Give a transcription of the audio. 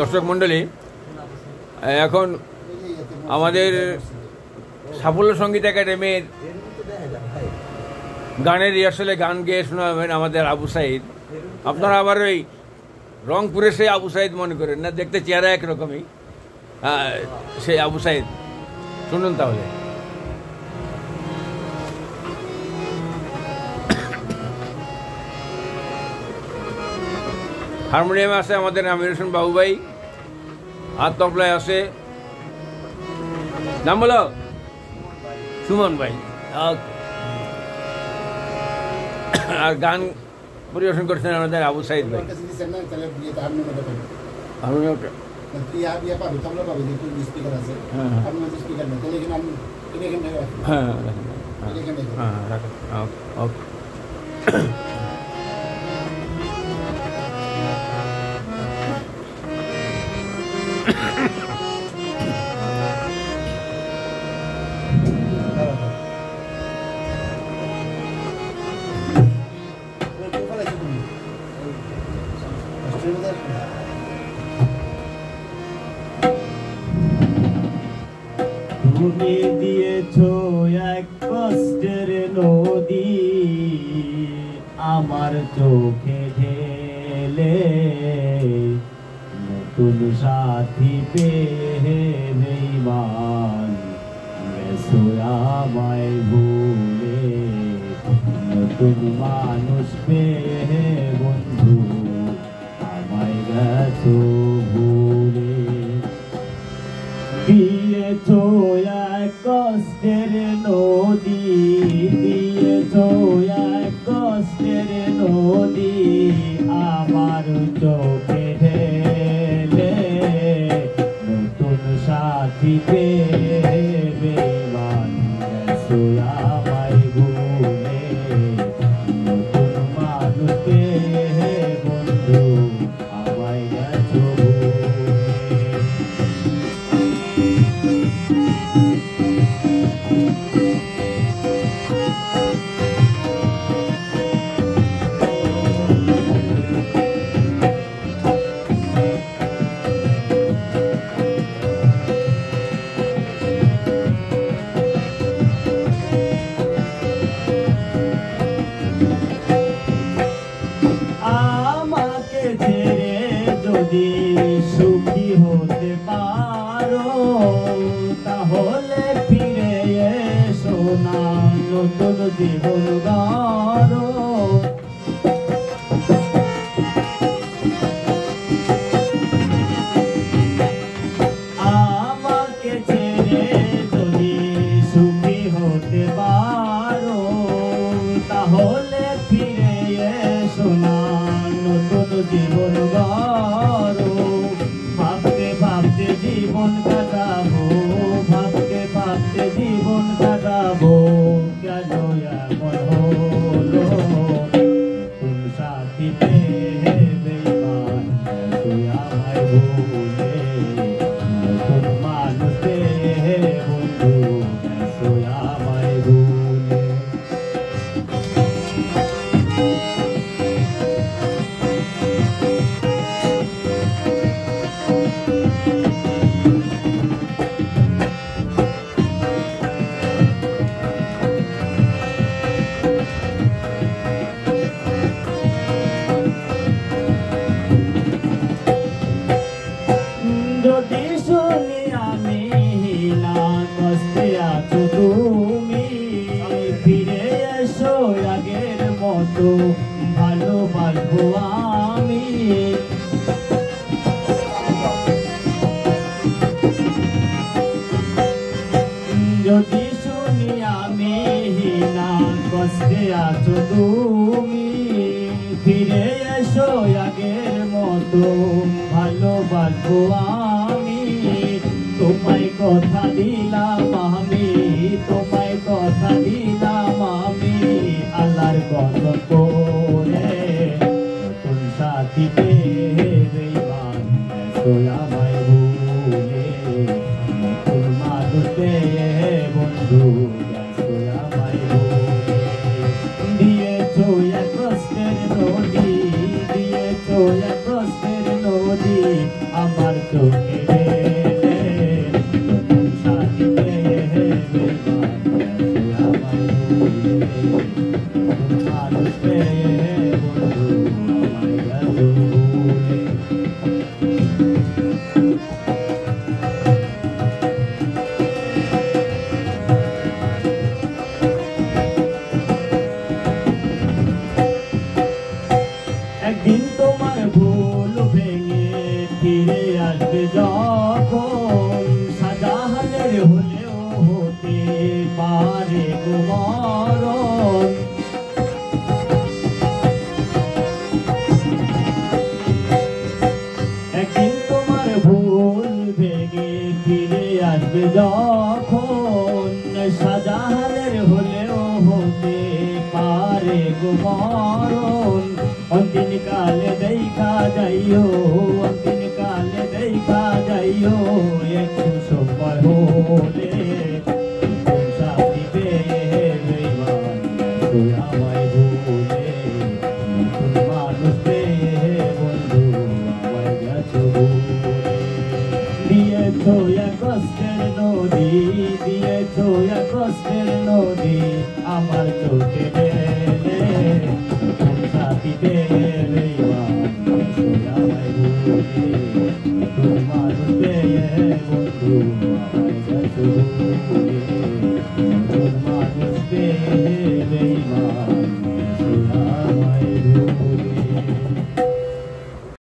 দর্শক মণ্ডলী, এখন আমাদের সাফল্য সঙ্গীত একাডেমির গানের রিহার্সালে গান গেয়ে শোনাবেন আমাদের আবু সাইদ। আপনারা আবার ওই রংপুরে সেই আবু সাইদ মনে করেন না, দেখতে চেহারা একরকমই, সেই আবু সাইদ। শুনুন তাহলে। হারমোনিয়ামে আছে আমাদের আমির হোসেন বাবু ভাই, হাত তবলায় আছে, নাম বলো, সুমন ভাই। আর গান পরিবেশন করছেন আমাদের আবু সাইদ ভাই। তুমি দিয়েছো এক কষ্টের নদী আমার চোখে ঢেলে, নতুন সাথী পেয়ে বেঈমান গেছো আমায় ভুলে, নতুন মানুষ পেয়ে বন্ধু আমায় গেছো ভুলে। দিয়েছো এক কষ্টের নদী, দিয়েছো এক কষ্টের নদী আমার চোখে ঢেলে, নতুন সাথী পেয়ে বেঈমান গেছো আমায় ভুলে, নতুন মানুষ পেয়ে বন্ধু আমায় গেছো ভুলে। আমাকে ছেড়ে যদি সুখী হতে পারো, তাহলে ফিরে এসো না, নতুন জীবন গড়ো। আমাকে ছেড়ে যদি সুখী হতে পারো, তাহলে ফিরে এসো না, নতুন জীবন গড়ো। ভাবতে ভাবতে জীবন কাটাবো, ভাবতে ভাবতে জীবন কাটাবো, কেন এমন হলো, নতুন সাথী পেয়ে বেঈমান গেছো আমায় ভুলে, নতুন মানুষ পেয়ে বন্ধু গেছো আমায় ভুলে। যদি শুনি আমি না কষ্টে আছো তুমি, ফিরে এসো আগের মতো ভালোবাসবো আমি। যদি শুনি আমি না কষ্টে আছো তুমি, ফিরে এসো আগের মতো ভালোবাসবো আমি। তোমায় কথা দিলাম আমি, তোমায় কথা দিলাম আমি, আল্লাহর কসম করে, নতুন সাথী পেয়ে বেঈমান গেছো আমায় ভুলে, নতুন মানুষ পেয়ে বন্ধু গেছো আমায় ভুলে। দিয়েছো এক কষ্টের নদী, দিয়েছো এক কষ্টের নদী আমার চোখে সাথী পেয়ে আমার মানুষ পেয়ে বন্ধু আমার ভুলে একদিন তোমার ভুল ভেঙে ফিরে আসবে যখন শাহজাহানের হলেও হতে পারে গো মরণ একদিন তোমার ভুল ভেঙে ফিরে আসবে যখন শাহজাহানের হলেও হতে পারে গো মরণ অন্তিম কালে দেখা যাইও অন্তিম কালে দেখা যাইও একটু সময় হলে সাথী পেয়ে আমায় ভুলে নতুন মানুষ পেয়ে বন্ধু আমায় গেছো দিয়েছো এক কষ্টের নদী দিয়েছো এক কষ্টের নদী আমার চোখে ঢেলে সাথী পেয়ে আমায় ভুলে নতুন মানুষ পেয়ে বন্ধু